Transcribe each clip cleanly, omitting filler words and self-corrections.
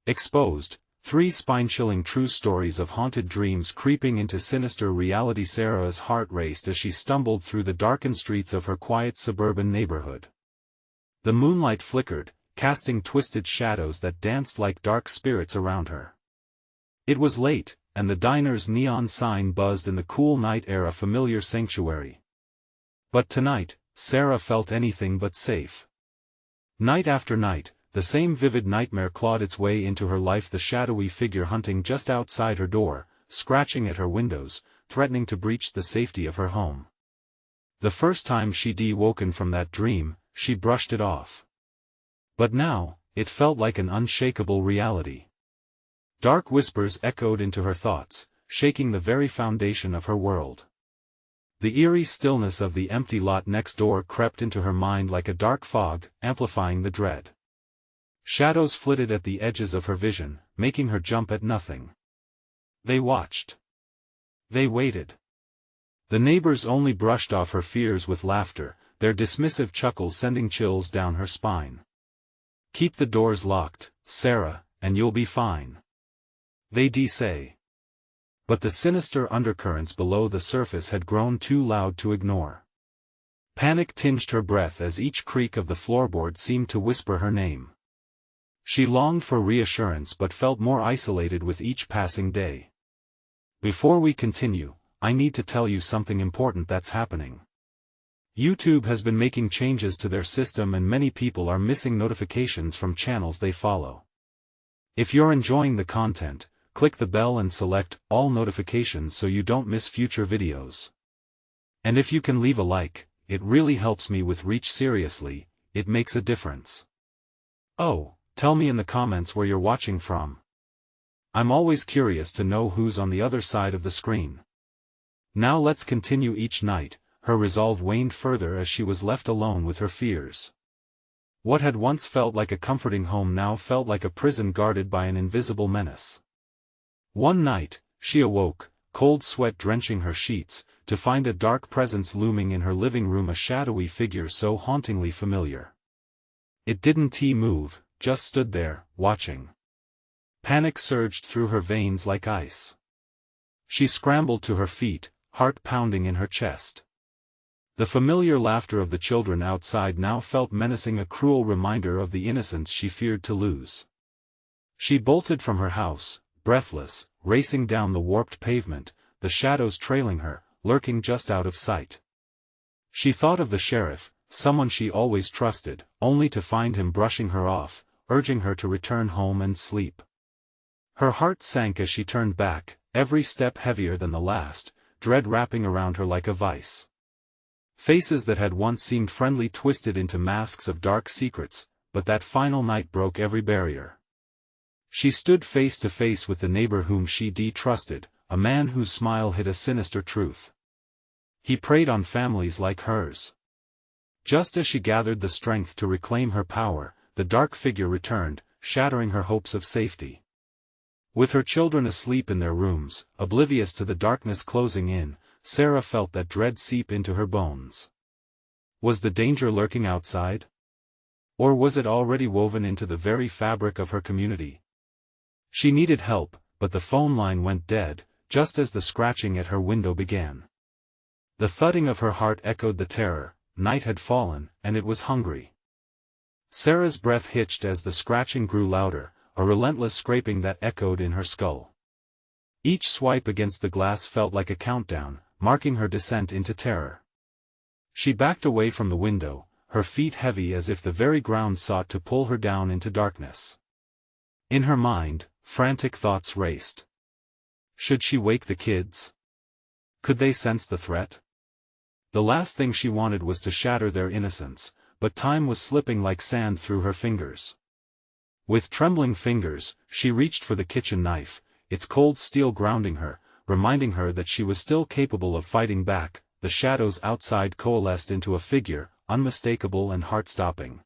Exposed, 3 spine-chilling true stories of haunted dreams creeping into sinister reality. Sarah's heart raced as she stumbled through the darkened streets of her quiet suburban neighborhood. The moonlight flickered, casting twisted shadows that danced like dark spirits around her. It was late, and the diner's neon sign buzzed in the cool night air, a familiar sanctuary. But tonight, Sarah felt anything but safe. Night after night, the same vivid nightmare clawed its way into her life, the shadowy figure hunting just outside her door, scratching at her windows, threatening to breach the safety of her home. The first time she'd woken from that dream, she brushed it off. But now, it felt like an unshakable reality. Dark whispers echoed into her thoughts, shaking the very foundation of her world. The eerie stillness of the empty lot next door crept into her mind like a dark fog, amplifying the dread. Shadows flitted at the edges of her vision, making her jump at nothing. They watched. They waited. The neighbors only brushed off her fears with laughter, their dismissive chuckles sending chills down her spine. "Keep the doors locked, Sarah, and you'll be fine," they'd say. But the sinister undercurrents below the surface had grown too loud to ignore. Panic tinged her breath as each creak of the floorboard seemed to whisper her name. She longed for reassurance but felt more isolated with each passing day. Before we continue, I need to tell you something important that's happening. YouTube has been making changes to their system and many people are missing notifications from channels they follow. If you're enjoying the content, click the bell and select all notifications so you don't miss future videos. And if you can leave a like, it really helps me with reach. Seriously, it makes a difference. Oh, tell me in the comments where you're watching from. I'm always curious to know who's on the other side of the screen. Now let's continue. Each night, her resolve waned further as she was left alone with her fears. What had once felt like a comforting home now felt like a prison guarded by an invisible menace. One night, she awoke, cold sweat drenching her sheets, to find a dark presence looming in her living room, a shadowy figure so hauntingly familiar. It didn't move, just stood there, watching. Panic surged through her veins like ice. She scrambled to her feet, heart pounding in her chest. The familiar laughter of the children outside now felt menacing, a cruel reminder of the innocence she feared to lose. She bolted from her house, breathless, racing down the warped pavement, the shadows trailing her, lurking just out of sight. She thought of the sheriff, someone she always trusted, only to find him brushing her off, urging her to return home and sleep. Her heart sank as she turned back, every step heavier than the last, dread wrapping around her like a vice. Faces that had once seemed friendly twisted into masks of dark secrets, but that final night broke every barrier. She stood face to face with the neighbor whom she'd trusted, a man whose smile hid a sinister truth. He preyed on families like hers. Just as she gathered the strength to reclaim her power, the dark figure returned, shattering her hopes of safety. With her children asleep in their rooms, oblivious to the darkness closing in, Sarah felt that dread seep into her bones. Was the danger lurking outside? Or was it already woven into the very fabric of her community? She needed help, but the phone line went dead, just as the scratching at her window began. The thudding of her heart echoed the terror. Night had fallen, and it was hungry. Sarah's breath hitched as the scratching grew louder, a relentless scraping that echoed in her skull. Each swipe against the glass felt like a countdown, marking her descent into terror. She backed away from the window, her feet heavy as if the very ground sought to pull her down into darkness. In her mind, frantic thoughts raced. Should she wake the kids? Could they sense the threat? The last thing she wanted was to shatter their innocence, but time was slipping like sand through her fingers. With trembling fingers, she reached for the kitchen knife, its cold steel grounding her, reminding her that she was still capable of fighting back. The shadows outside coalesced into a figure, unmistakable and heart-stopping.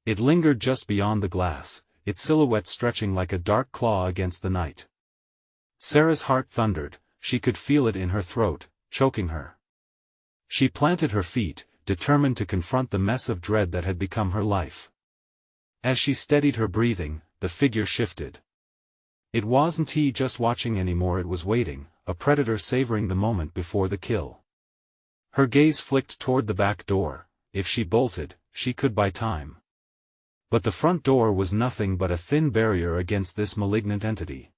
It lingered just beyond the glass, its silhouette stretching like a dark claw against the night. Sarah's heart thundered, she could feel it in her throat, choking her. She planted her feet, determined to confront the mess of dread that had become her life. As she steadied her breathing, the figure shifted. It wasn't he just watching anymore, it was waiting, a predator savoring the moment before the kill. Her gaze flicked toward the back door. If she bolted, she could buy time. But the front door was nothing but a thin barrier against this malignant entity.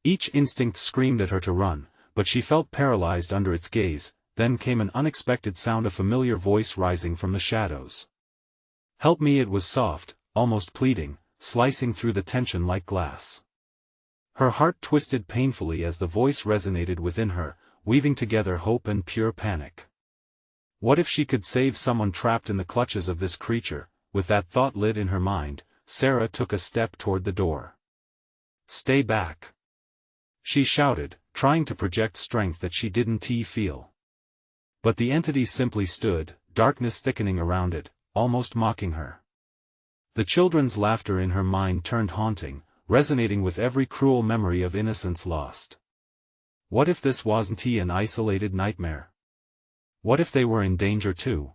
Each instinct screamed at her to run, but she felt paralyzed under its gaze. Then came an unexpected sound, a familiar voice rising from the shadows. "Help me," it was soft, almost pleading, slicing through the tension like glass. Her heart twisted painfully as the voice resonated within her, weaving together hope and pure panic. What if she could save someone trapped in the clutches of this creature? With that thought lit in her mind, Sarah took a step toward the door. "Stay back!" she shouted, trying to project strength that she didn't feel. But the entity simply stood, darkness thickening around it, almost mocking her. The children's laughter in her mind turned haunting, resonating with every cruel memory of innocence lost. What if this wasn't an isolated nightmare? What if they were in danger too?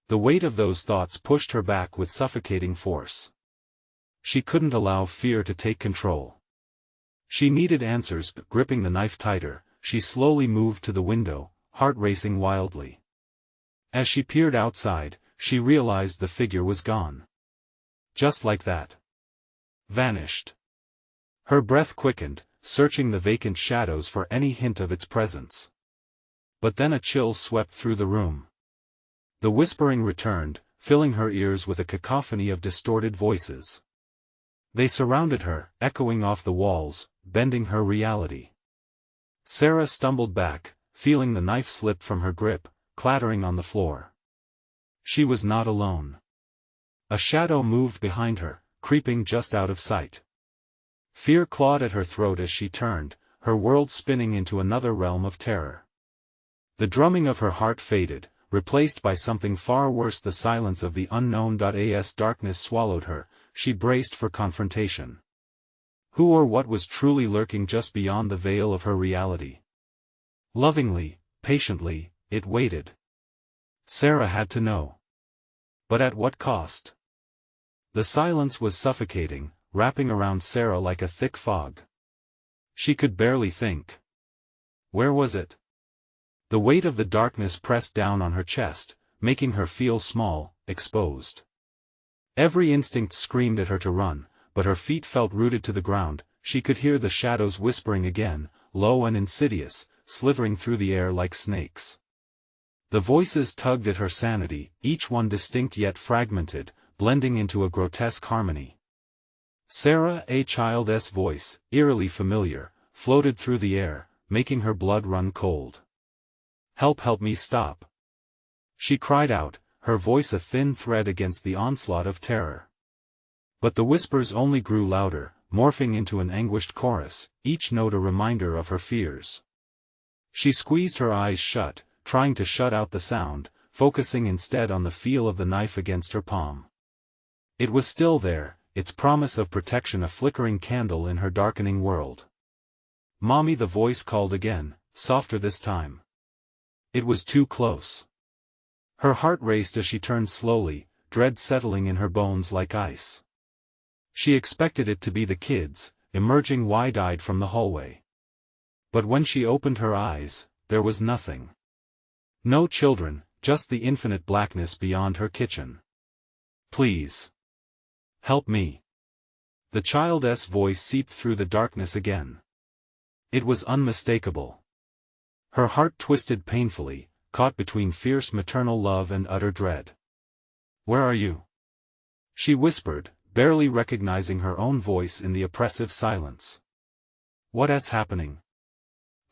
The weight of those thoughts pushed her back with suffocating force. She couldn't allow fear to take control. She needed answers, but gripping the knife tighter, she slowly moved to the window, heart racing wildly. As she peered outside, she realized the figure was gone. Just like that. Vanished. Her breath quickened, searching the vacant shadows for any hint of its presence. But then a chill swept through the room. The whispering returned, filling her ears with a cacophony of distorted voices. They surrounded her, echoing off the walls, bending her reality. Sarah stumbled back, feeling the knife slip from her grip, clattering on the floor. She was not alone. A shadow moved behind her, creeping just out of sight. Fear clawed at her throat as she turned, her world spinning into another realm of terror. The drumming of her heart faded, replaced by something far worse, the silence of the unknown. As darkness swallowed her, she braced for confrontation. Who or what was truly lurking just beyond the veil of her reality? Lovingly, patiently, it waited. Sarah had to know. But at what cost? The silence was suffocating, wrapping around Sarah like a thick fog. She could barely think. Where was it? The weight of the darkness pressed down on her chest, making her feel small, exposed. Every instinct screamed at her to run, but her feet felt rooted to the ground. She could hear the shadows whispering again, low and insidious, slithering through the air like snakes. The voices tugged at her sanity, each one distinct yet fragmented, blending into a grotesque harmony. Sarah, a child's voice, eerily familiar, floated through the air, making her blood run cold. Help me, stop!" she cried out, her voice a thin thread against the onslaught of terror. But the whispers only grew louder, morphing into an anguished chorus, each note a reminder of her fears. She squeezed her eyes shut, trying to shut out the sound, focusing instead on the feel of the knife against her palm. It was still there, its promise of protection a flickering candle in her darkening world. "Mommy," the voice called again, softer this time. It was too close. Her heart raced as she turned slowly, dread settling in her bones like ice. She expected it to be the kids, emerging wide-eyed from the hallway. But when she opened her eyes, there was nothing. No children, just the infinite blackness beyond her kitchen. "Please. Help me." The child's voice seeped through the darkness again. It was unmistakable. Her heart twisted painfully, caught between fierce maternal love and utter dread. "Where are you?" she whispered, barely recognizing her own voice in the oppressive silence. "What is happening?"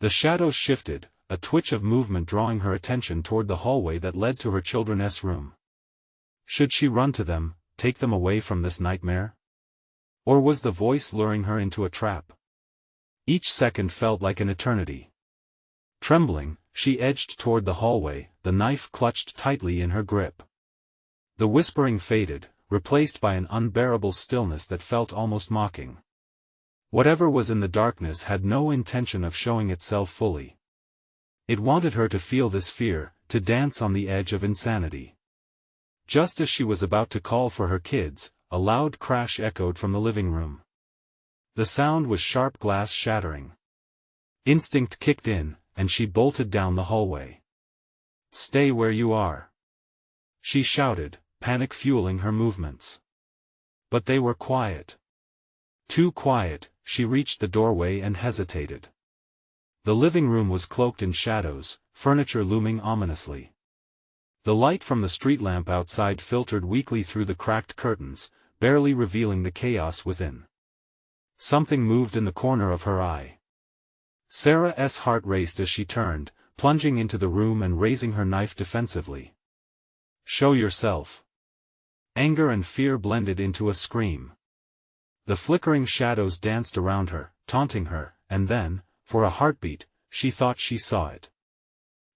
The shadows shifted, a twitch of movement drawing her attention toward the hallway that led to her children's room. Should she run to them, take them away from this nightmare? Or was the voice luring her into a trap? Each second felt like an eternity. Trembling, she edged toward the hallway, the knife clutched tightly in her grip. The whispering faded, replaced by an unbearable stillness that felt almost mocking. Whatever was in the darkness had no intention of showing itself fully. It wanted her to feel this fear, to dance on the edge of insanity. Just as she was about to call for her kids, a loud crash echoed from the living room. The sound was sharp glass shattering. Instinct kicked in, and she bolted down the hallway. "Stay where you are!" she shouted, panic fueling her movements. But they were quiet. Too quiet. She reached the doorway and hesitated. The living room was cloaked in shadows, furniture looming ominously. The light from the street lamp outside filtered weakly through the cracked curtains, barely revealing the chaos within. Something moved in the corner of her eye. Sarah's heart raced as she turned, plunging into the room and raising her knife defensively. "Show yourself!" Anger and fear blended into a scream. The flickering shadows danced around her, taunting her, and then, for a heartbeat, she thought she saw it.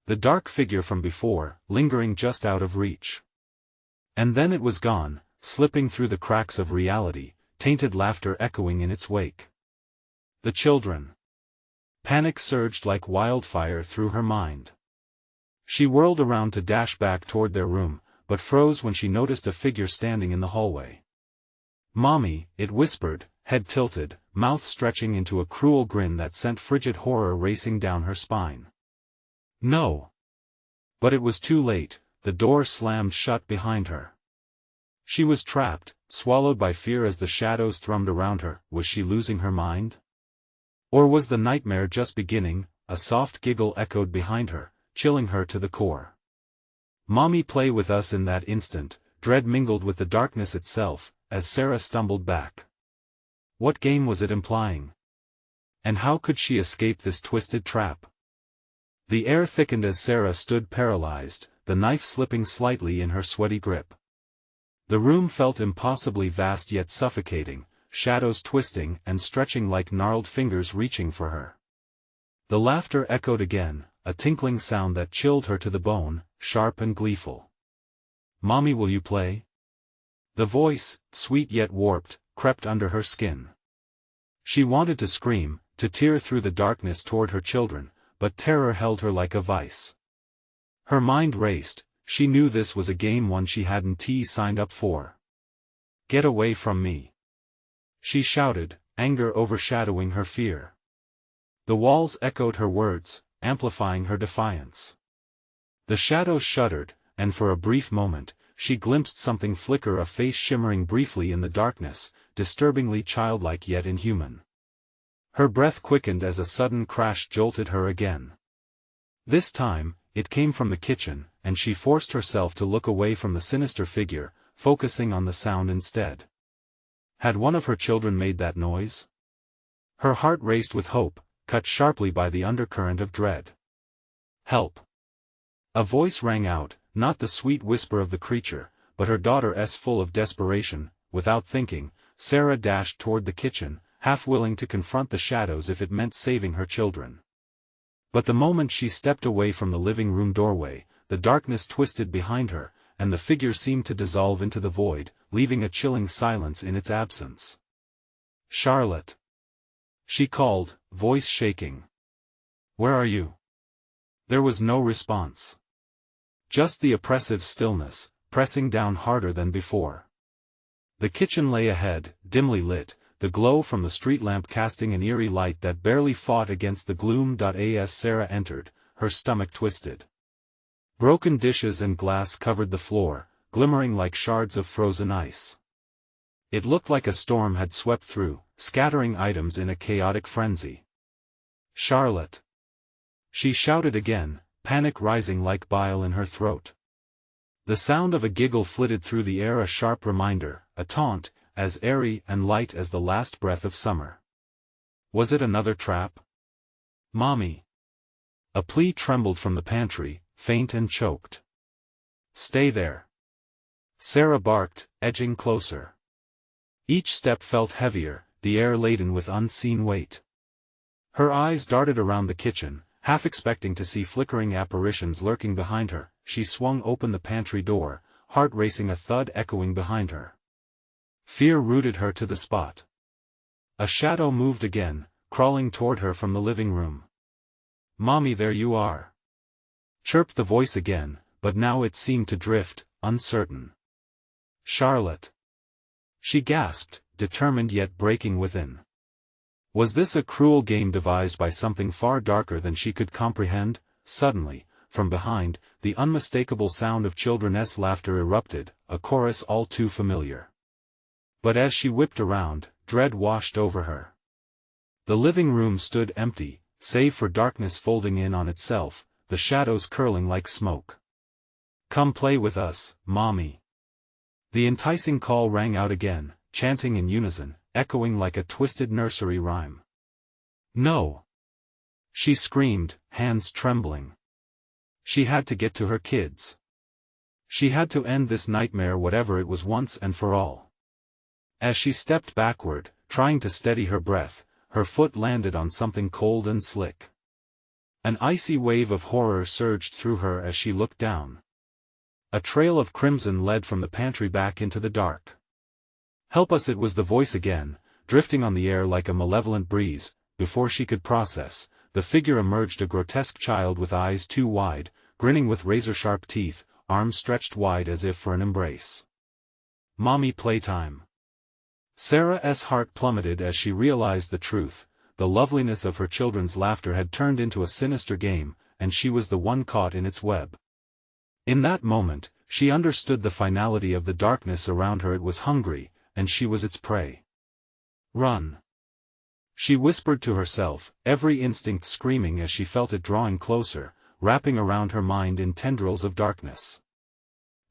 The dark figure from before, lingering just out of reach. And then it was gone, slipping through the cracks of reality, tainted laughter echoing in its wake. The children. Panic surged like wildfire through her mind. She whirled around to dash back toward their room, but froze when she noticed a figure standing in the hallway. "Mommy," it whispered, head tilted, mouth stretching into a cruel grin that sent frigid horror racing down her spine. "No." But it was too late, the door slammed shut behind her. She was trapped, swallowed by fear as the shadows thrummed around her. Was she losing her mind? Or was the nightmare just beginning? A soft giggle echoed behind her, chilling her to the core. "Mommy, play with us." In that instant, dread mingled with the darkness itself, as Sarah stumbled back. What game was it implying? And how could she escape this twisted trap? The air thickened as Sarah stood paralyzed, the knife slipping slightly in her sweaty grip. The room felt impossibly vast yet suffocating, shadows twisting and stretching like gnarled fingers reaching for her. The laughter echoed again, a tinkling sound that chilled her to the bone, sharp and gleeful. "Mommy, will you play?" The voice, sweet yet warped, crept under her skin. She wanted to scream, to tear through the darkness toward her children, but terror held her like a vice. Her mind raced. She knew this was a game one she hadn't signed up for. "Get away from me!" she shouted, anger overshadowing her fear. The walls echoed her words, amplifying her defiance. The shadows shuddered, and for a brief moment, she glimpsed something flicker, a face shimmering briefly in the darkness, disturbingly childlike yet inhuman. Her breath quickened as a sudden crash jolted her again. This time, it came from the kitchen, and she forced herself to look away from the sinister figure, focusing on the sound instead. Had one of her children made that noise? Her heart raced with hope, cut sharply by the undercurrent of dread. "Help!" A voice rang out, not the sweet whisper of the creature, but her daughter's, full of desperation. Without thinking, Sarah dashed toward the kitchen, half willing to confront the shadows if it meant saving her children. But the moment she stepped away from the living room doorway, the darkness twisted behind her, and the figure seemed to dissolve into the void, leaving a chilling silence in its absence. "Charlotte!" she called, voice shaking. "Where are you?" There was no response. Just the oppressive stillness, pressing down harder than before. The kitchen lay ahead, dimly lit, the glow from the street lamp casting an eerie light that barely fought against the gloom. As Sarah entered, her stomach twisted. Broken dishes and glass covered the floor, glimmering like shards of frozen ice. It looked like a storm had swept through, scattering items in a chaotic frenzy. "Charlotte!" she shouted again, panic rising like bile in her throat. The sound of a giggle flitted through the air, a sharp reminder, a taunt, as airy and light as the last breath of summer. Was it another trap? "Mommy!" A plea trembled from the pantry, faint and choked. "Stay there!" Sarah barked, edging closer. Each step felt heavier, the air laden with unseen weight. Her eyes darted around the kitchen, half expecting to see flickering apparitions lurking behind her. She swung open the pantry door, heart racing, a thud echoing behind her. Fear rooted her to the spot. A shadow moved again, crawling toward her from the living room. "Mommy, there you are!" chirped the voice again, but now it seemed to drift, uncertain. "Charlotte!" She gasped, determined yet breaking within. Was this a cruel game devised by something far darker than she could comprehend? Suddenly, from behind, the unmistakable sound of children's laughter erupted, a chorus all too familiar. But as she whipped around, dread washed over her. The living room stood empty, save for darkness folding in on itself, the shadows curling like smoke. "Come play with us, Mommy." The enticing call rang out again, chanting in unison, echoing like a twisted nursery rhyme. "No!" she screamed, hands trembling. She had to get to her kids. She had to end this nightmare, whatever it was, once and for all. As she stepped backward, trying to steady her breath, her foot landed on something cold and slick. An icy wave of horror surged through her as she looked down. A trail of crimson led from the pantry back into the dark. "Help us!" It was the voice again, drifting on the air like a malevolent breeze. Before she could process, the figure emerged, a grotesque child with eyes too wide, grinning with razor-sharp teeth, arms stretched wide as if for an embrace. "Mommy, playtime." Sarah's heart plummeted as she realized the truth. The loveliness of her children's laughter had turned into a sinister game, and she was the one caught in its web. In that moment, she understood the finality of the darkness around her. It was hungry, and she was its prey. "Run!" she whispered to herself, every instinct screaming as she felt it drawing closer, wrapping around her mind in tendrils of darkness.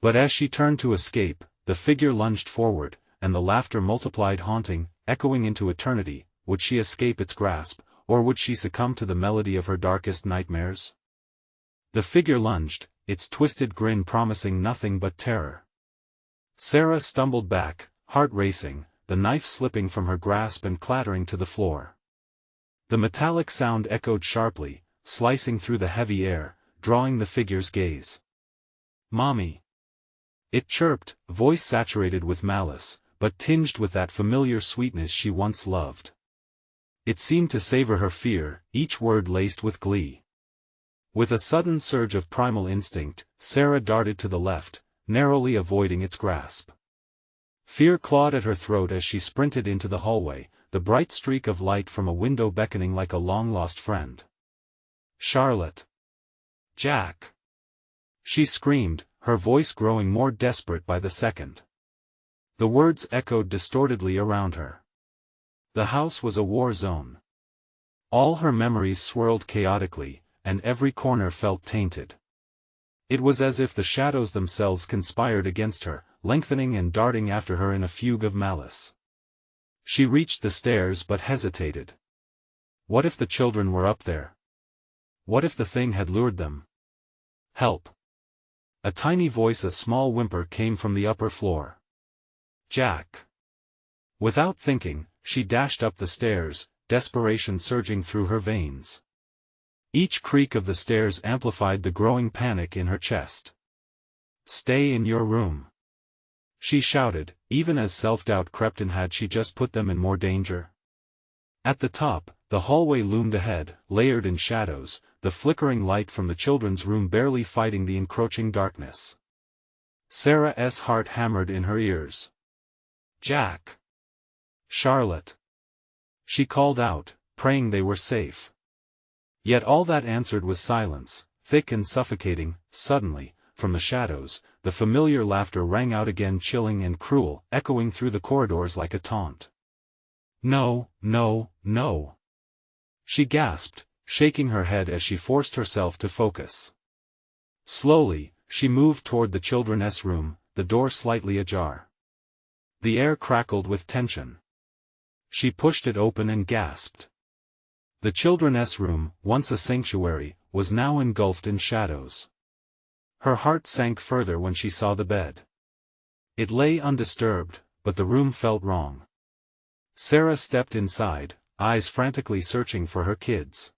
But as she turned to escape, the figure lunged forward, and the laughter multiplied, haunting, echoing into eternity. Would she escape its grasp, or would she succumb to the melody of her darkest nightmares? The figure lunged, its twisted grin promising nothing but terror. Sarah stumbled back, heart racing, the knife slipping from her grasp and clattering to the floor. The metallic sound echoed sharply, slicing through the heavy air, drawing the figure's gaze. "Mommy!" it chirped, voice saturated with malice, but tinged with that familiar sweetness she once loved. It seemed to savor her fear, each word laced with glee. With a sudden surge of primal instinct, Sarah darted to the left, narrowly avoiding its grasp. Fear clawed at her throat as she sprinted into the hallway, the bright streak of light from a window beckoning like a long-lost friend. "Charlotte! Jack!" she screamed, her voice growing more desperate by the second. The words echoed distortedly around her. The house was a war zone. All her memories swirled chaotically, and every corner felt tainted. It was as if the shadows themselves conspired against her, lengthening and darting after her in a fugue of malice. She reached the stairs but hesitated. What if the children were up there? What if the thing had lured them? "Help!" A tiny voice, a small whimper, came from the upper floor. "Jack!" Without thinking, she dashed up the stairs, desperation surging through her veins. Each creak of the stairs amplified the growing panic in her chest. "Stay in your room!" she shouted, even as self-doubt crept in. Had she just put them in more danger? At the top, the hallway loomed ahead, layered in shadows, the flickering light from the children's room barely fighting the encroaching darkness. Sarah's heart hammered in her ears. "Jack! Charlotte!" she called out, praying they were safe. Yet all that answered was silence, thick and suffocating. Suddenly, from the shadows, the familiar laughter rang out again, chilling and cruel, echoing through the corridors like a taunt. "No, no, no!" she gasped, shaking her head as she forced herself to focus. Slowly, she moved toward the children's room, the door slightly ajar. The air crackled with tension. She pushed it open and gasped. The children's room, once a sanctuary, was now engulfed in shadows. Her heart sank further when she saw the bed. It lay undisturbed, but the room felt wrong. Sarah stepped inside, eyes frantically searching for her kids.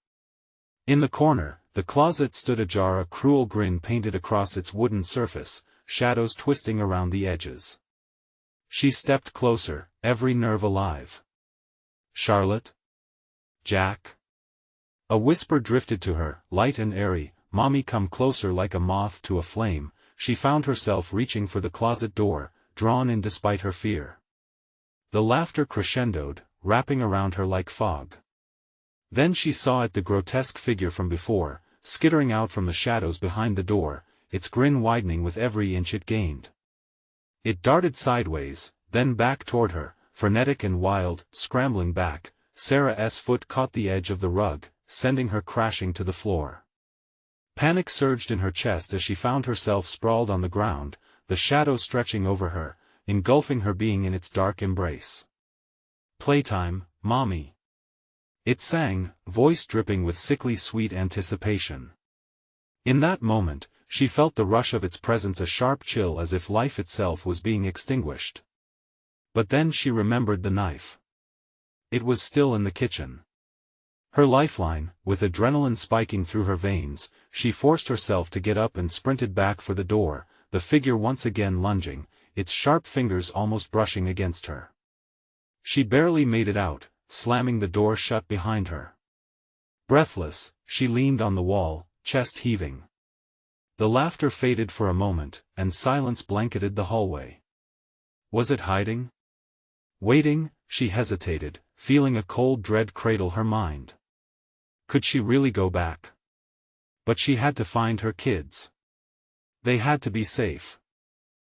In the corner, the closet stood ajar, a cruel grin painted across its wooden surface, shadows twisting around the edges. She stepped closer, every nerve alive. "Charlotte? Jack?" A whisper drifted to her, light and airy. "Mommy, come closer." Like a moth to a flame, she found herself reaching for the closet door, drawn in despite her fear. The laughter crescendoed, wrapping around her like fog. Then she saw it, the grotesque figure from before, skittering out from the shadows behind the door, its grin widening with every inch it gained. It darted sideways, then back toward her, frenetic and wild, scrambling back. Sarah's foot caught the edge of the rug, sending her crashing to the floor. Panic surged in her chest as she found herself sprawled on the ground, the shadow stretching over her, engulfing her being in its dark embrace. "Playtime, Mommy," it sang, voice dripping with sickly sweet anticipation. In that moment, she felt the rush of its presence, a sharp chill as if life itself was being extinguished. But then she remembered the knife. It was still in the kitchen. Her lifeline, with adrenaline spiking through her veins, she forced herself to get up and sprinted back for the door, the figure once again lunging, its sharp fingers almost brushing against her. She barely made it out, slamming the door shut behind her. Breathless, she leaned on the wall, chest heaving. The laughter faded for a moment, and silence blanketed the hallway. Was it hiding? Waiting? She hesitated, feeling a cold dread cradle her mind. Could she really go back? But she had to find her kids. They had to be safe.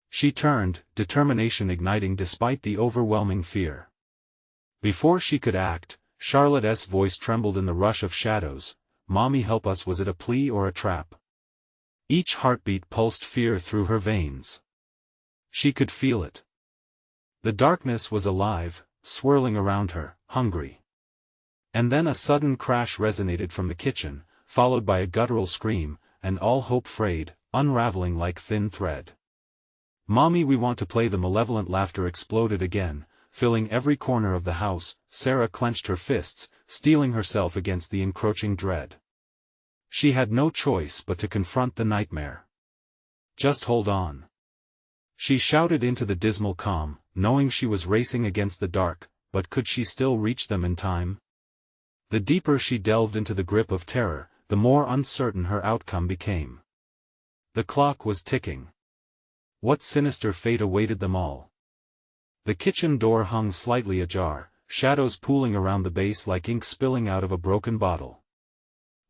She turned, determination igniting despite the overwhelming fear. Before she could act, Charlotte's voice trembled in the rush of shadows. "Mommy, help us." Was it a plea or a trap? Each heartbeat pulsed fear through her veins. She could feel it. The darkness was alive, swirling around her, hungry. And then a sudden crash resonated from the kitchen, followed by a guttural scream, and all hope frayed, unraveling like thin thread. "Mommy, we want to play." The malevolent laughter exploded again, filling every corner of the house. Sarah clenched her fists, steeling herself against the encroaching dread. She had no choice but to confront the nightmare. "Just hold on," she shouted into the dismal calm, knowing she was racing against the dark, but could she still reach them in time? The deeper she delved into the grip of terror, the more uncertain her outcome became. The clock was ticking. What sinister fate awaited them all? The kitchen door hung slightly ajar, shadows pooling around the base like ink spilling out of a broken bottle.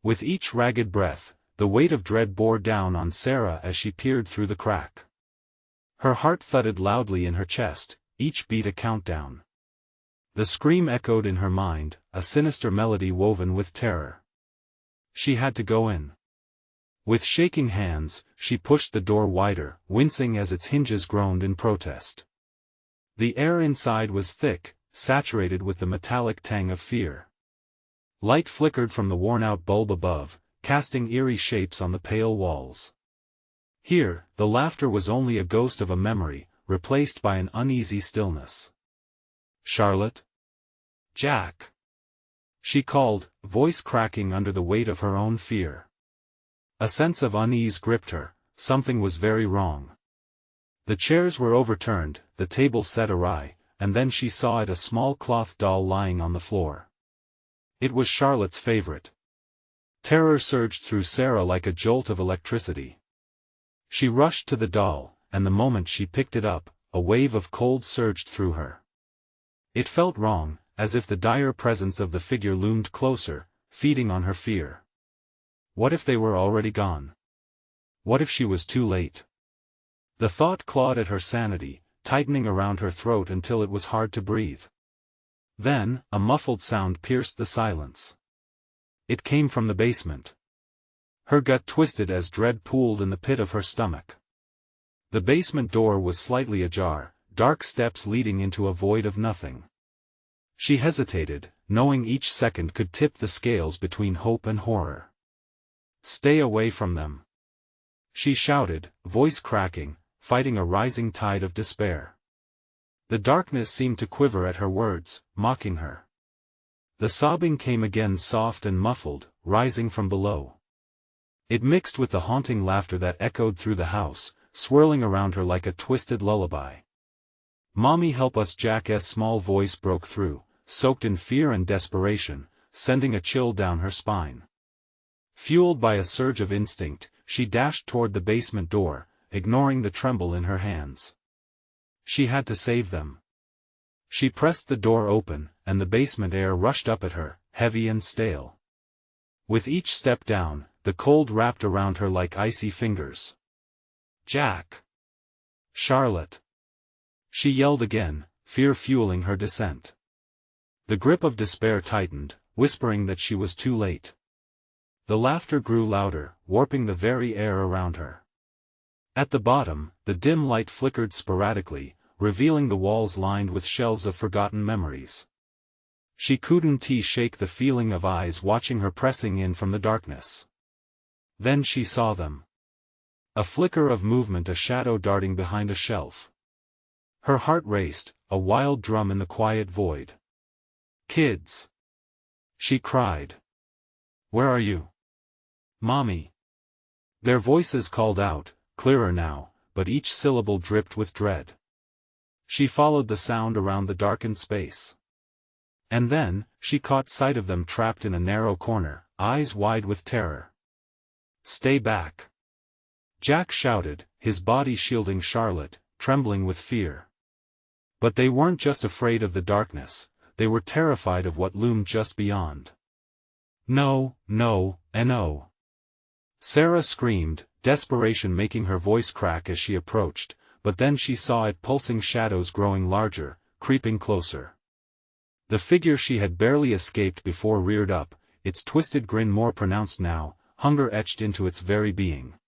With each ragged breath, the weight of dread bore down on Sarah as she peered through the crack. Her heart thudded loudly in her chest, each beat a countdown. The scream echoed in her mind, a sinister melody woven with terror. She had to go in. With shaking hands, she pushed the door wider, wincing as its hinges groaned in protest. The air inside was thick, saturated with the metallic tang of fear. Light flickered from the worn-out bulb above, casting eerie shapes on the pale walls. Here, the laughter was only a ghost of a memory, replaced by an uneasy stillness. "Charlotte? Jack?" she called, voice cracking under the weight of her own fear. A sense of unease gripped her. Something was very wrong. The chairs were overturned, the table set awry, and then she saw it, a small cloth doll lying on the floor. It was Charlotte's favorite. Terror surged through Sarah like a jolt of electricity. She rushed to the doll, and the moment she picked it up, a wave of cold surged through her. It felt wrong, as if the dire presence of the figure loomed closer, feeding on her fear. What if they were already gone? What if she was too late? The thought clawed at her sanity, tightening around her throat until it was hard to breathe. Then, a muffled sound pierced the silence. It came from the basement. Her gut twisted as dread pooled in the pit of her stomach. The basement door was slightly ajar, dark steps leading into a void of nothing. She hesitated, knowing each second could tip the scales between hope and horror. "Stay away from them," she shouted, voice cracking, fighting a rising tide of despair. The darkness seemed to quiver at her words, mocking her. The sobbing came again, soft and muffled, rising from below. It mixed with the haunting laughter that echoed through the house, swirling around her like a twisted lullaby. "Mommy, help us!" Jack's small voice broke through, soaked in fear and desperation, sending a chill down her spine. Fueled by a surge of instinct, she dashed toward the basement door, ignoring the tremble in her hands. She had to save them. She pressed the door open, and the basement air rushed up at her, heavy and stale. With each step down, the cold wrapped around her like icy fingers. "Jack! Charlotte!" She yelled again, fear fueling her descent. The grip of despair tightened, whispering that she was too late. The laughter grew louder, warping the very air around her. At the bottom, the dim light flickered sporadically, revealing the walls lined with shelves of forgotten memories. She couldn't shake the feeling of eyes watching her pressing in from the darkness. Then she saw them. A flicker of movement, a shadow darting behind a shelf. Her heart raced, a wild drum in the quiet void. "Kids!" she cried. "Where are you? Mommy!" Their voices called out, clearer now, but each syllable dripped with dread. She followed the sound around the darkened space. And then, she caught sight of them trapped in a narrow corner, eyes wide with terror. "Stay back!" Jack shouted, his body shielding Charlotte, trembling with fear. But they weren't just afraid of the darkness, they were terrified of what loomed just beyond. "No, no, and no!" Sarah screamed, desperation making her voice crack as she approached, but then she saw it, pulsing shadows growing larger, creeping closer. The figure she had barely escaped before reared up, its twisted grin more pronounced now, hunger etched into its very being.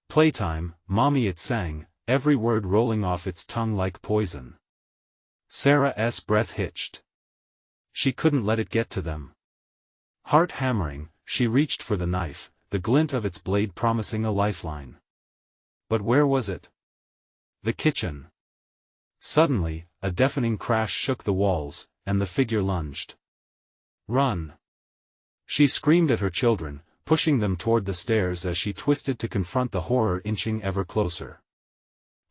"Playtime, Mommy," it sang, every word rolling off its tongue like poison. Sarah's breath hitched. She couldn't let it get to them. Heart hammering, she reached for the knife, the glint of its blade promising a lifeline. But where was it? The kitchen. Suddenly, a deafening crash shook the walls, and the figure lunged. "Run!" She screamed at her children, pushing them toward the stairs as she twisted to confront the horror inching ever closer.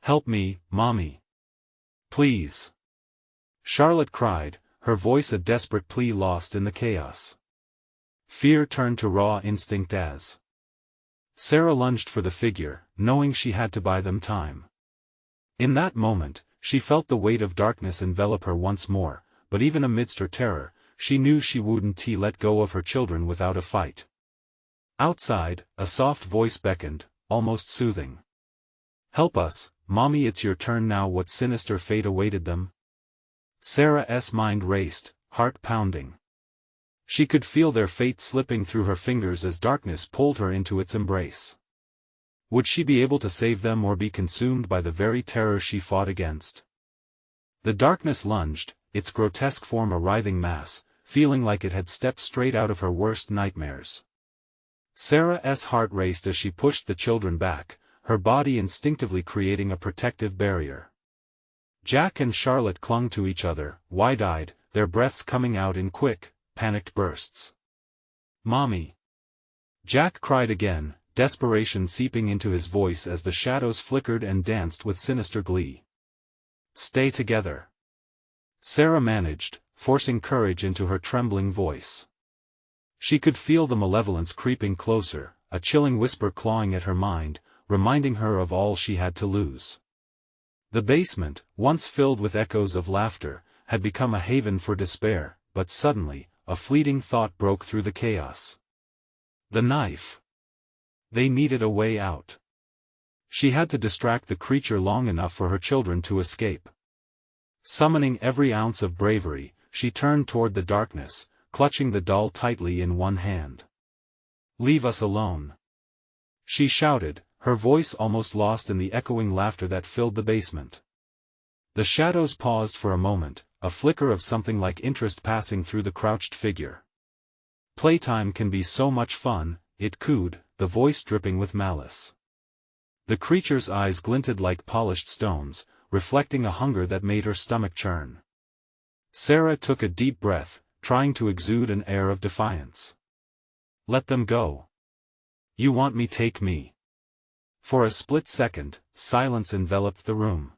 "Help me, Mommy! Please!" Charlotte cried, her voice a desperate plea lost in the chaos. Fear turned to raw instinct as Sarah lunged for the figure, knowing she had to buy them time. In that moment, she felt the weight of darkness envelop her once more, but even amidst her terror, she knew she wouldn't let go of her children without a fight. Outside, a soft voice beckoned, almost soothing. "Help us, Mommy, it's your turn now." What sinister fate awaited them? Sarah's mind raced, heart pounding. She could feel their fate slipping through her fingers as darkness pulled her into its embrace. Would she be able to save them or be consumed by the very terror she fought against? The darkness lunged, its grotesque form a writhing mass, feeling like it had stepped straight out of her worst nightmares. Sarah's heart raced as she pushed the children back, her body instinctively creating a protective barrier. Jack and Charlotte clung to each other, wide-eyed, their breaths coming out in quick, panicked bursts. "Mommy!" Jack cried again, desperation seeping into his voice as the shadows flickered and danced with sinister glee. "Stay together!" Sarah managed, forcing courage into her trembling voice. She could feel the malevolence creeping closer, a chilling whisper clawing at her mind, reminding her of all she had to lose. The basement, once filled with echoes of laughter, had become a haven for despair, but suddenly, a fleeting thought broke through the chaos. The knife. They needed a way out. She had to distract the creature long enough for her children to escape. Summoning every ounce of bravery, she turned toward the darkness, clutching the doll tightly in one hand. "Leave us alone!" she shouted, her voice almost lost in the echoing laughter that filled the basement. The shadows paused for a moment, a flicker of something like interest passing through the crouched figure. "Playtime can be so much fun," it cooed, the voice dripping with malice. The creature's eyes glinted like polished stones, reflecting a hunger that made her stomach churn. Sarah took a deep breath, trying to exude an air of defiance. "Let them go. You want me, take me." For a split second, silence enveloped the room.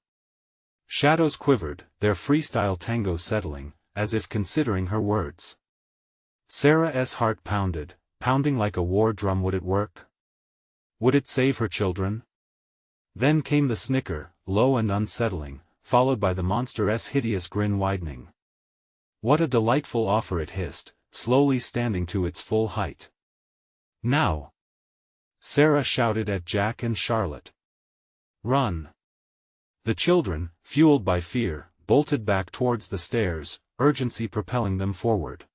Shadows quivered, their freestyle tango settling, as if considering her words. Sarah's heart pounded, pounding like a war drum. Would it work? Would it save her children? Then came the snicker, low and unsettling, followed by the monster's hideous grin widening. "What a delightful offer," it hissed, slowly standing to its full height. "Now!" Sarah shouted at Jack and Charlotte. "Run!" The children, fueled by fear, bolted back towards the stairs, urgency propelling them forward.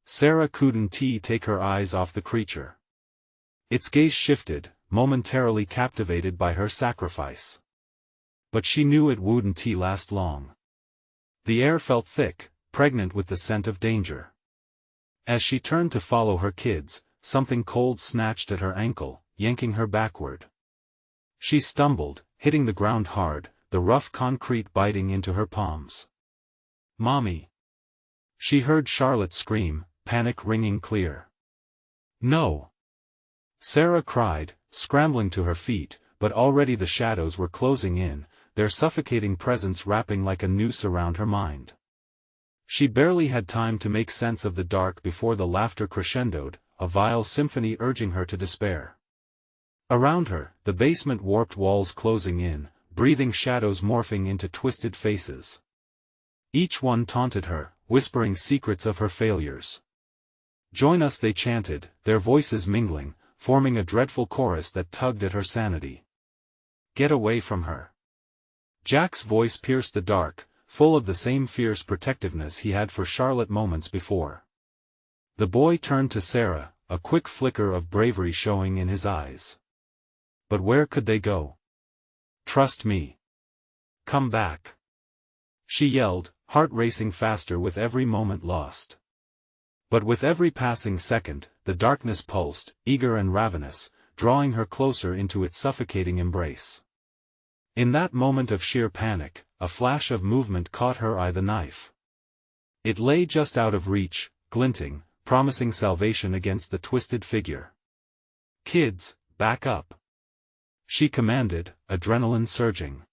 Sarah couldn't take her eyes off the creature. Its gaze shifted, momentarily captivated by her sacrifice. But she knew it wouldn't last long. The air felt thick, pregnant with the scent of danger. As she turned to follow her kids, something cold snatched at her ankle, yanking her backward. She stumbled, hitting the ground hard, the rough concrete biting into her palms. "Mommy!" She heard Charlotte scream, panic ringing clear. "No!" Sarah cried, scrambling to her feet, but already the shadows were closing in, their suffocating presence wrapping like a noose around her mind. She barely had time to make sense of the dark before the laughter crescendoed, a vile symphony urging her to despair. Around her, the basement warped walls closing in, breathing shadows morphing into twisted faces. Each one taunted her, whispering secrets of her failures. "Join us," they chanted, their voices mingling, forming a dreadful chorus that tugged at her sanity. "Get away from her." Jack's voice pierced the dark, full of the same fierce protectiveness he had for Charlotte moments before. The boy turned to Sarah, a quick flicker of bravery showing in his eyes. But where could they go? "Trust me. Come back," she yelled, heart racing faster with every moment lost. But with every passing second, the darkness pulsed, eager and ravenous, drawing her closer into its suffocating embrace. In that moment of sheer panic, a flash of movement caught her eye, the knife. It lay just out of reach, glinting, promising salvation against the twisted figure. "Kids, back up!" she commanded, adrenaline surging.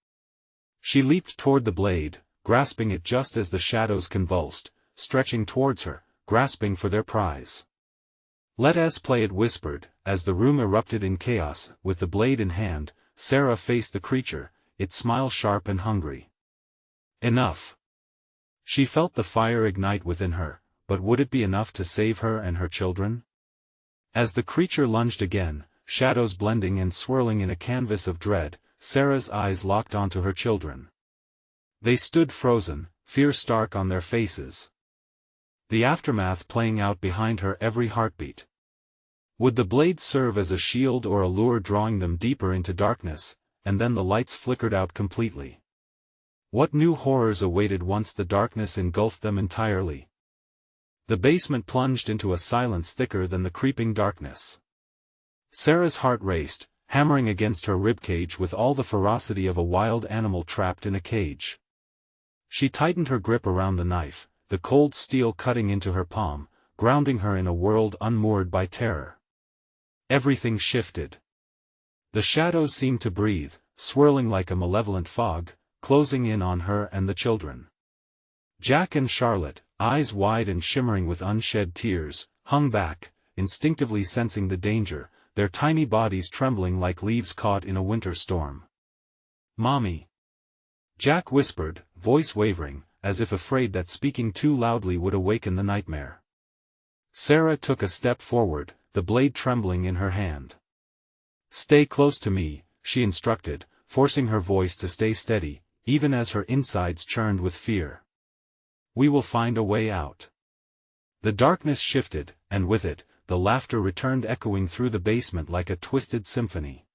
She leaped toward the blade, grasping it just as the shadows convulsed, stretching towards her, grasping for their prize. "Let us play," it whispered, as the room erupted in chaos. With the blade in hand, Sarah faced the creature, its smile sharp and hungry. Enough. She felt the fire ignite within her, but would it be enough to save her and her children? As the creature lunged again, shadows blending and swirling in a canvas of dread, Sarah's eyes locked onto her children. They stood frozen, fear stark on their faces. The aftermath playing out behind her every heartbeat. Would the blade serve as a shield or a lure, drawing them deeper into darkness? And then the lights flickered out completely. What new horrors awaited once the darkness engulfed them entirely? The basement plunged into a silence thicker than the creeping darkness. Sarah's heart raced, hammering against her ribcage with all the ferocity of a wild animal trapped in a cage. She tightened her grip around the knife, the cold steel cutting into her palm, grounding her in a world unmoored by terror. Everything shifted. The shadows seemed to breathe, swirling like a malevolent fog, closing in on her and the children. Jack and Charlotte, eyes wide and shimmering with unshed tears, hung back, instinctively sensing the danger, their tiny bodies trembling like leaves caught in a winter storm. "Mommy!" Jack whispered, voice wavering, as if afraid that speaking too loudly would awaken the nightmare. Sarah took a step forward, the blade trembling in her hand. "Stay close to me," she instructed, forcing her voice to stay steady, even as her insides churned with fear. "We will find a way out." The darkness shifted, and with it, the laughter returned echoing through the basement like a twisted symphony.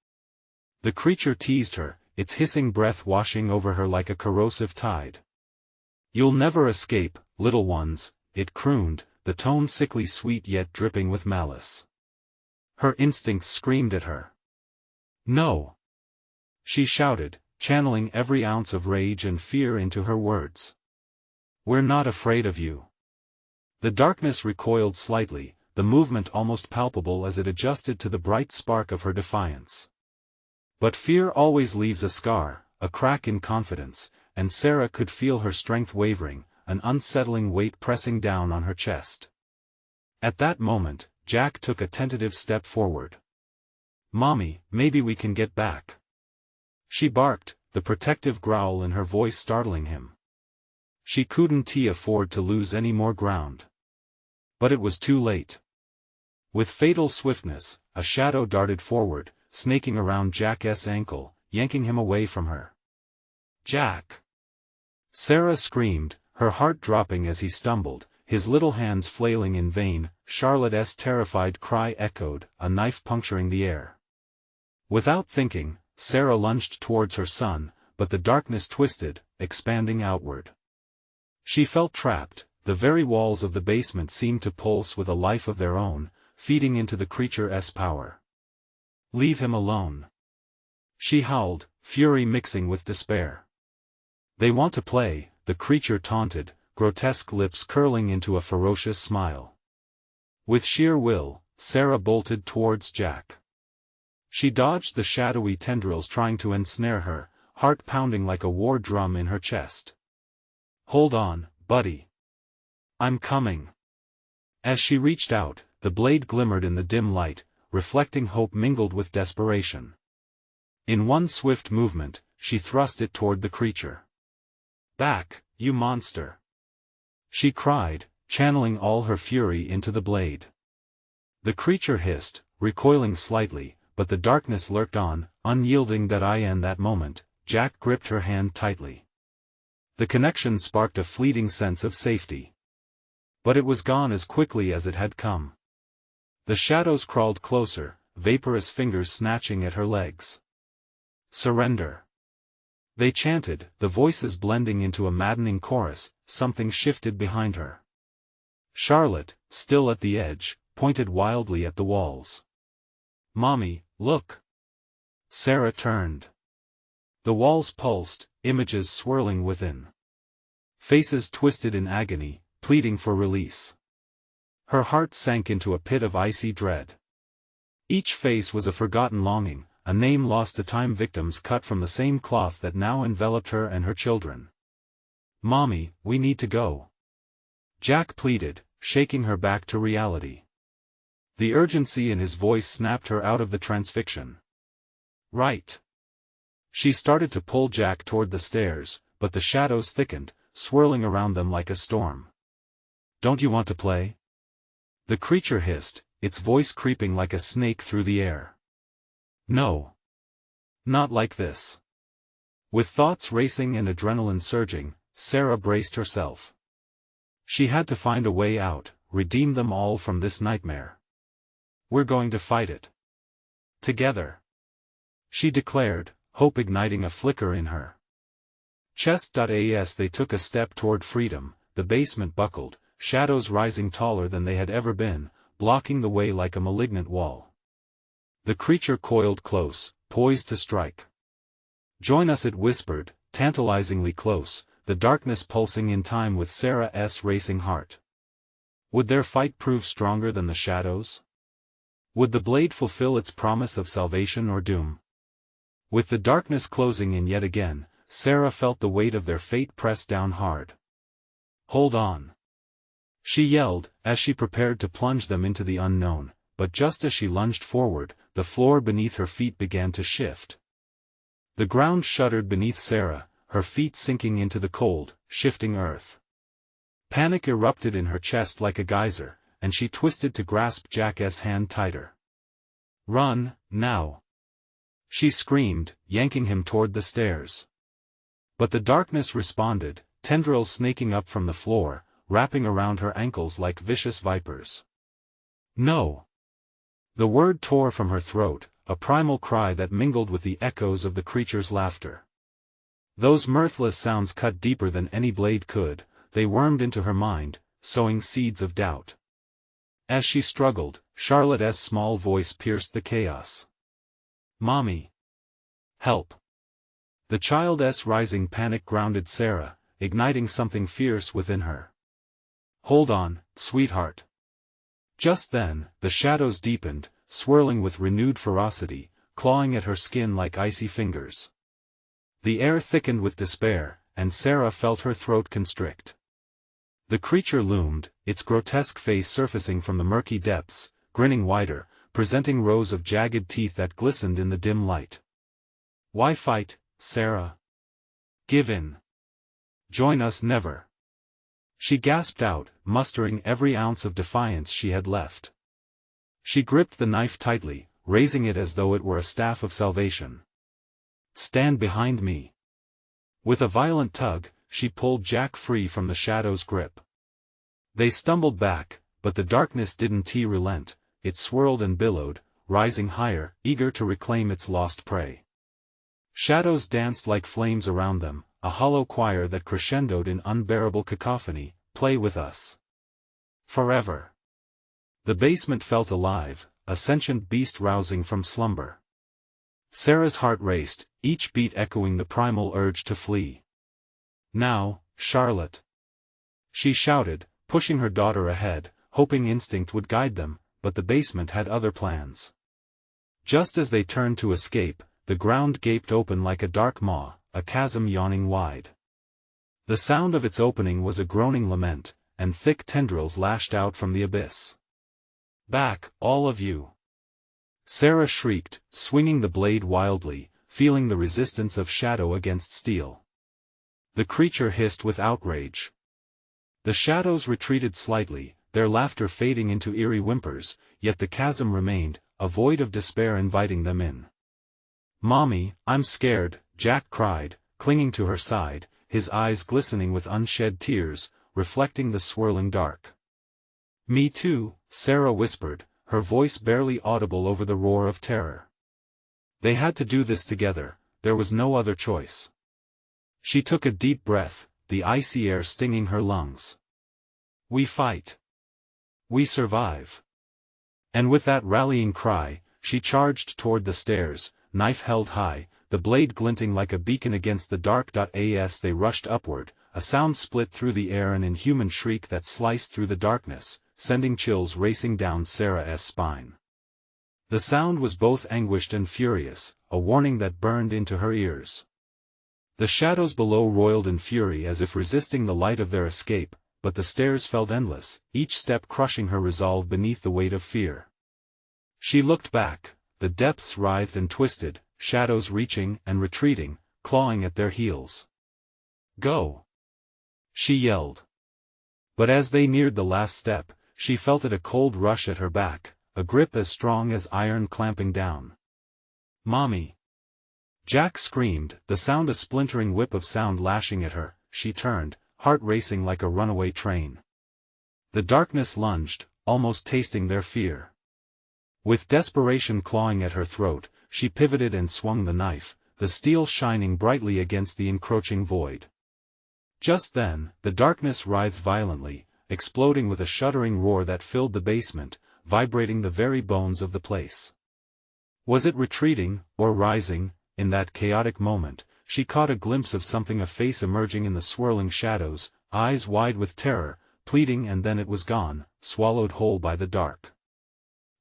The creature teased her, its hissing breath washing over her like a corrosive tide. "You'll never escape, little ones," it crooned, the tone sickly sweet yet dripping with malice. Her instincts screamed at her. "No!" she shouted, channeling every ounce of rage and fear into her words. "We're not afraid of you." The darkness recoiled slightly, the movement almost palpable as it adjusted to the bright spark of her defiance. But fear always leaves a scar, a crack in confidence, and Sarah could feel her strength wavering, an unsettling weight pressing down on her chest. At that moment, Jack took a tentative step forward. "Mommy, maybe we can get back," she barked, the protective growl in her voice startling him. She couldn't afford to lose any more ground. But it was too late. With fatal swiftness, a shadow darted forward, snaking around Jack's ankle, yanking him away from her. "Jack!" Sarah screamed, her heart dropping as he stumbled, his little hands flailing in vain. Charlotte's terrified cry echoed, a knife puncturing the air. Without thinking, Sarah lunged towards her son, but the darkness twisted, expanding outward. She felt trapped. The very walls of the basement seemed to pulse with a life of their own, feeding into the creature's power. "Leave him alone!" she howled, fury mixing with despair. "They want to play," the creature taunted, grotesque lips curling into a ferocious smile. With sheer will, Sarah bolted towards Jack. She dodged the shadowy tendrils trying to ensnare her, heart pounding like a war drum in her chest. "Hold on, buddy. I'm coming." As she reached out, the blade glimmered in the dim light, reflecting hope mingled with desperation. In one swift movement, she thrust it toward the creature. "Back, you monster!" she cried, channeling all her fury into the blade. The creature hissed, recoiling slightly, but the darkness lurked on, unyielding. In that moment, Jack gripped her hand tightly. The connection sparked a fleeting sense of safety. But it was gone as quickly as it had come. The shadows crawled closer, vaporous fingers snatching at her legs. "Surrender!" they chanted, the voices blending into a maddening chorus. Something shifted behind her. Charlotte, still at the edge, pointed wildly at the walls. "Mommy, look!" Sarah turned. The walls pulsed, images swirling within. Faces twisted in agony, pleading for release. Her heart sank into a pit of icy dread. Each face was a forgotten longing, a name lost to time, victims cut from the same cloth that now enveloped her and her children. "Mommy, we need to go," Jack pleaded, shaking her back to reality. The urgency in his voice snapped her out of the transfixion. "Right." She started to pull Jack toward the stairs, but the shadows thickened, swirling around them like a storm. "Don't you want to play?" the creature hissed, its voice creeping like a snake through the air. "No. Not like this." With thoughts racing and adrenaline surging, Sarah braced herself. She had to find a way out, redeem them all from this nightmare. "We're going to fight it. Together," she declared, hope igniting a flicker in her chest. As they took a step toward freedom, the basement buckled, shadows rising taller than they had ever been, blocking the way like a malignant wall. The creature coiled close, poised to strike. "Join us," it whispered, tantalizingly close, the darkness pulsing in time with Sarah's racing heart. Would their fight prove stronger than the shadows? Would the blade fulfill its promise of salvation or doom? With the darkness closing in yet again, Sarah felt the weight of their fate press down hard. "Hold on!" she yelled, as she prepared to plunge them into the unknown, but just as she lunged forward, the floor beneath her feet began to shift. The ground shuddered beneath Sarah, her feet sinking into the cold, shifting earth. Panic erupted in her chest like a geyser, and she twisted to grasp Jack's hand tighter. "Run, now!" she screamed, yanking him toward the stairs. But the darkness responded, tendrils snaking up from the floor, wrapping around her ankles like vicious vipers. "No!" The word tore from her throat, a primal cry that mingled with the echoes of the creature's laughter. Those mirthless sounds cut deeper than any blade could, they wormed into her mind, sowing seeds of doubt. As she struggled, Charlotte's small voice pierced the chaos. "Mommy! Help!" The child's rising panic grounded Sarah, igniting something fierce within her. "Hold on, sweetheart." Just then, the shadows deepened, swirling with renewed ferocity, clawing at her skin like icy fingers. The air thickened with despair, and Sarah felt her throat constrict. The creature loomed, its grotesque face surfacing from the murky depths, grinning wider, presenting rows of jagged teeth that glistened in the dim light. "Why fight, Sarah?" Give in. Join us never. She gasped out, mustering every ounce of defiance she had left. She gripped the knife tightly, raising it as though it were a staff of salvation. Stand behind me. With a violent tug, she pulled Jack free from the shadow's grip. They stumbled back, but the darkness didn't relent. It swirled and billowed, rising higher, eager to reclaim its lost prey. Shadows danced like flames around them, a hollow choir that crescendoed in unbearable cacophony. Play with us. Forever. The basement felt alive, a sentient beast rousing from slumber. Sarah's heart raced, each beat echoing the primal urge to flee. Now, Charlotte. She shouted, pushing her daughter ahead, hoping instinct would guide them, but the basement had other plans. Just as they turned to escape, the ground gaped open like a dark maw, a chasm yawning wide. The sound of its opening was a groaning lament, and thick tendrils lashed out from the abyss. Back, all of you! Sarah shrieked, swinging the blade wildly, feeling the resistance of shadow against steel. The creature hissed with outrage. The shadows retreated slightly, their laughter fading into eerie whimpers, yet the chasm remained, a void of despair inviting them in. "Mommy, I'm scared," Jack cried, clinging to her side, his eyes glistening with unshed tears, reflecting the swirling dark. "Me too," Sarah whispered, her voice barely audible over the roar of terror. They had to do this together, there was no other choice. She took a deep breath, the icy air stinging her lungs. "We fight. We survive." And with that rallying cry, she charged toward the stairs, knife held high, the blade glinting like a beacon against the dark. As they rushed upward, a sound split through the air, an inhuman shriek that sliced through the darkness, sending chills racing down Sarah's spine. The sound was both anguished and furious, a warning that burned into her ears. The shadows below roiled in fury as if resisting the light of their escape, but the stairs felt endless, each step crushing her resolve beneath the weight of fear. She looked back, the depths writhed and twisted, shadows reaching and retreating, clawing at their heels. "Go!" she yelled. But as they neared the last step, she felt it a cold rush at her back, a grip as strong as iron clamping down. "Mommy!" Jack screamed, the sound a splintering whip of sound lashing at her. She turned, heart racing like a runaway train. The darkness lunged, almost tasting their fear. With desperation clawing at her throat, she pivoted and swung the knife, the steel shining brightly against the encroaching void. Just then, the darkness writhed violently, exploding with a shuddering roar that filled the basement, vibrating the very bones of the place. Was it retreating, or rising? In that chaotic moment, she caught a glimpse of something, a face emerging in the swirling shadows, eyes wide with terror, pleading, and then it was gone, swallowed whole by the dark.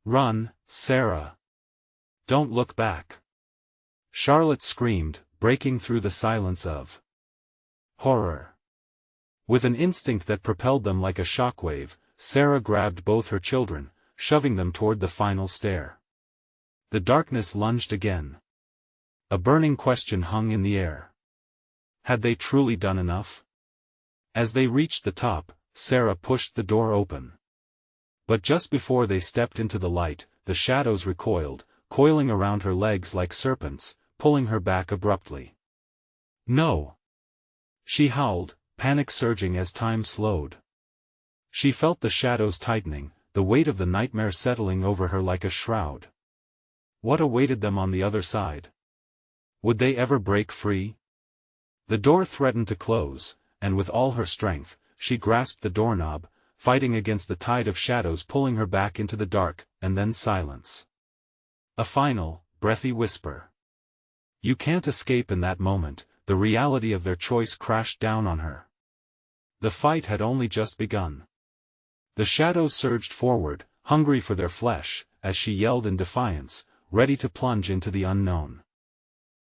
"Run, Sarah! Don't look back!" Charlotte screamed, breaking through the silence of horror. With an instinct that propelled them like a shockwave, Sarah grabbed both her children, shoving them toward the final stair. The darkness lunged again. A burning question hung in the air. Had they truly done enough? As they reached the top, Sarah pushed the door open. But just before they stepped into the light, the shadows recoiled, coiling around her legs like serpents, pulling her back abruptly. "No!" she howled, panic surging as time slowed. She felt the shadows tightening, the weight of the nightmare settling over her like a shroud. What awaited them on the other side? Would they ever break free? The door threatened to close, and with all her strength, she grasped the doorknob, fighting against the tide of shadows pulling her back into the dark, and then silence. A final, breathy whisper. You can't escape. In that moment, the reality of their choice crashed down on her. The fight had only just begun. The shadows surged forward, hungry for their flesh, as she yelled in defiance, ready to plunge into the unknown.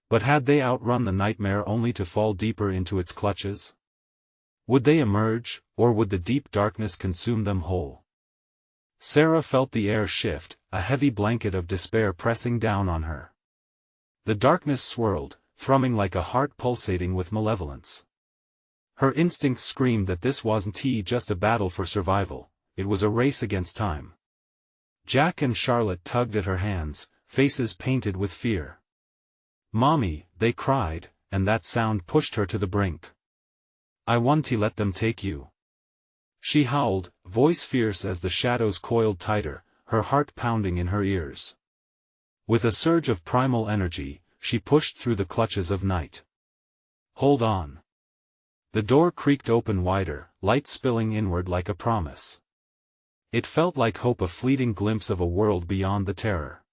But had they outrun the nightmare only to fall deeper into its clutches? Would they emerge, or would the deep darkness consume them whole? Sarah felt the air shift, a heavy blanket of despair pressing down on her. The darkness swirled, thrumming like a heart pulsating with malevolence. Her instincts screamed that this wasn't just a battle for survival, it was a race against time. Jack and Charlotte tugged at her hands, faces painted with fear. "Mommy," they cried, and that sound pushed her to the brink. "I want to let them take you," she howled, voice fierce as the shadows coiled tighter, her heart pounding in her ears. With a surge of primal energy, she pushed through the clutches of night. "Hold on." The door creaked open wider, light spilling inward like a promise. It felt like hope, a fleeting glimpse of a world beyond the terror.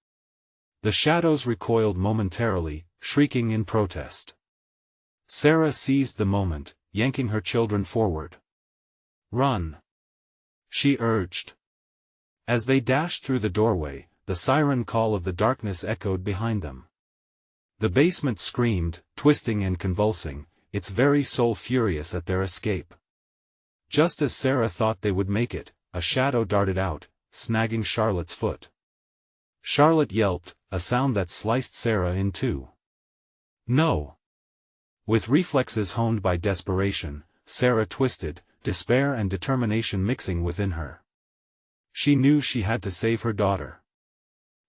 The shadows recoiled momentarily, shrieking in protest. Sarah seized the moment, yanking her children forward. "Run!" she urged. As they dashed through the doorway, the siren call of the darkness echoed behind them. The basement screamed, twisting and convulsing, its very soul furious at their escape. Just as Sarah thought they would make it, a shadow darted out, snagging Charlotte's foot. Charlotte yelped, a sound that sliced Sarah in two. "No!" With reflexes honed by desperation, Sarah twisted, despair and determination mixing within her. She knew she had to save her daughter.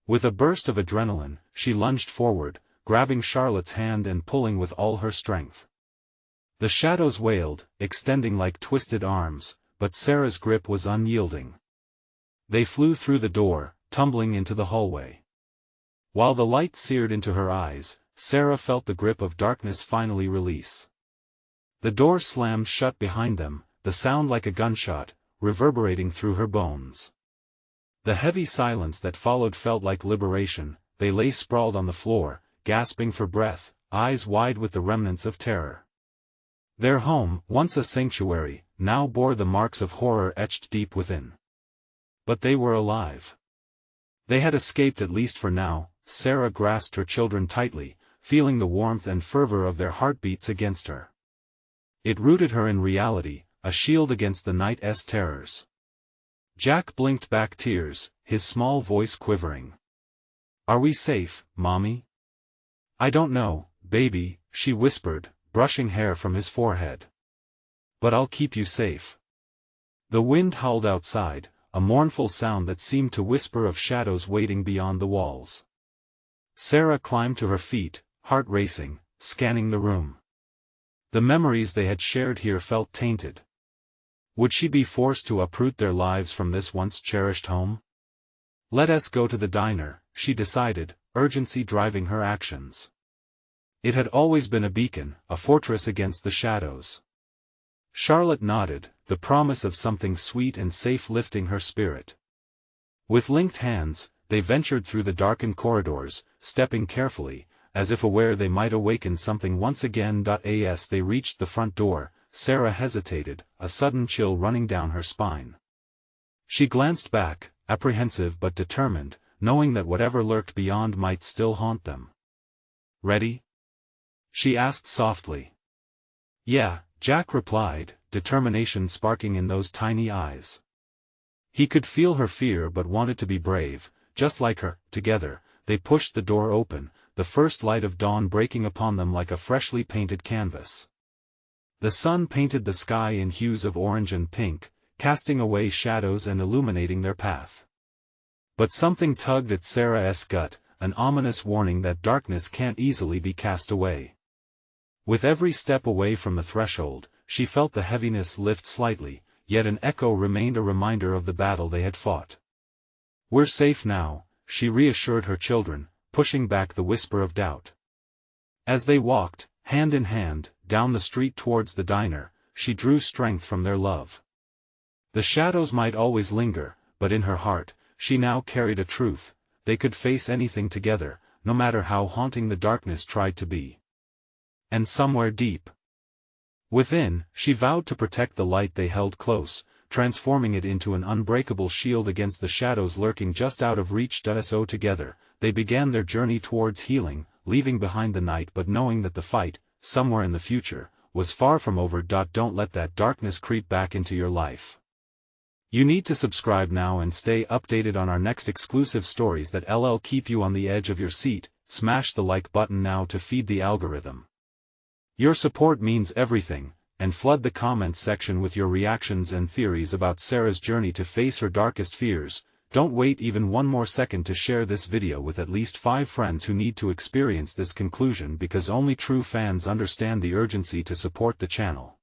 With a burst of adrenaline, she lunged forward, grabbing Charlotte's hand and pulling with all her strength. The shadows wailed, extending like twisted arms, but Sarah's grip was unyielding. They flew through the door, tumbling into the hallway. While the light seared into her eyes, Sarah felt the grip of darkness finally release. The door slammed shut behind them, the sound like a gunshot, reverberating through her bones. The heavy silence that followed felt like liberation. They lay sprawled on the floor, gasping for breath, eyes wide with the remnants of terror. Their home, once a sanctuary, now bore the marks of horror etched deep within. But they were alive. They had escaped, at least for now. Sarah grasped her children tightly, feeling the warmth and fervor of their heartbeats against her. It rooted her in reality, a shield against the night's terrors. Jack blinked back tears, his small voice quivering. "Are we safe, Mommy?" "I don't know, baby," she whispered, brushing hair from his forehead. "But I'll keep you safe." The wind howled outside, a mournful sound that seemed to whisper of shadows waiting beyond the walls. Sarah climbed to her feet, heart racing, scanning the room. The memories they had shared here felt tainted. Would she be forced to uproot their lives from this once cherished home? "Let us go to the diner," she decided, urgency driving her actions. It had always been a beacon, a fortress against the shadows. Charlotte nodded, the promise of something sweet and safe lifting her spirit. With linked hands, they ventured through the darkened corridors, stepping carefully, as if aware they might awaken something once again. As they reached the front door, Sarah hesitated, a sudden chill running down her spine. She glanced back, apprehensive but determined, knowing that whatever lurked beyond might still haunt them. "Ready?" she asked softly. "Yeah," Jack replied, determination sparking in those tiny eyes. He could feel her fear but wanted to be brave, just like her. Together, they pushed the door open, the first light of dawn breaking upon them like a freshly painted canvas. The sun painted the sky in hues of orange and pink, casting away shadows and illuminating their path. But something tugged at Sarah's gut, an ominous warning that darkness can't easily be cast away. With every step away from the threshold, she felt the heaviness lift slightly, yet an echo remained, a reminder of the battle they had fought. "We're safe now," she reassured her children, pushing back the whisper of doubt. As they walked, hand in hand, down the street towards the diner, she drew strength from their love. The shadows might always linger, but in her heart, she now carried a truth: they could face anything together, no matter how haunting the darkness tried to be. And somewhere deep within, she vowed to protect the light they held close, transforming it into an unbreakable shield against the shadows lurking just out of reach. So together, they began their journey towards healing, leaving behind the night but knowing that the fight, somewhere in the future, was far from over. Don't let that darkness creep back into your life. You need to subscribe now and stay updated on our next exclusive stories that keep you on the edge of your seat. smash the like button now to feed the algorithm. Your support means everything, and flood the comments section with your reactions and theories about Sarah's journey to face her darkest fears. Don't wait even one more second to share this video with at least 5 friends who need to experience this conclusion, because only true fans understand the urgency to support the channel.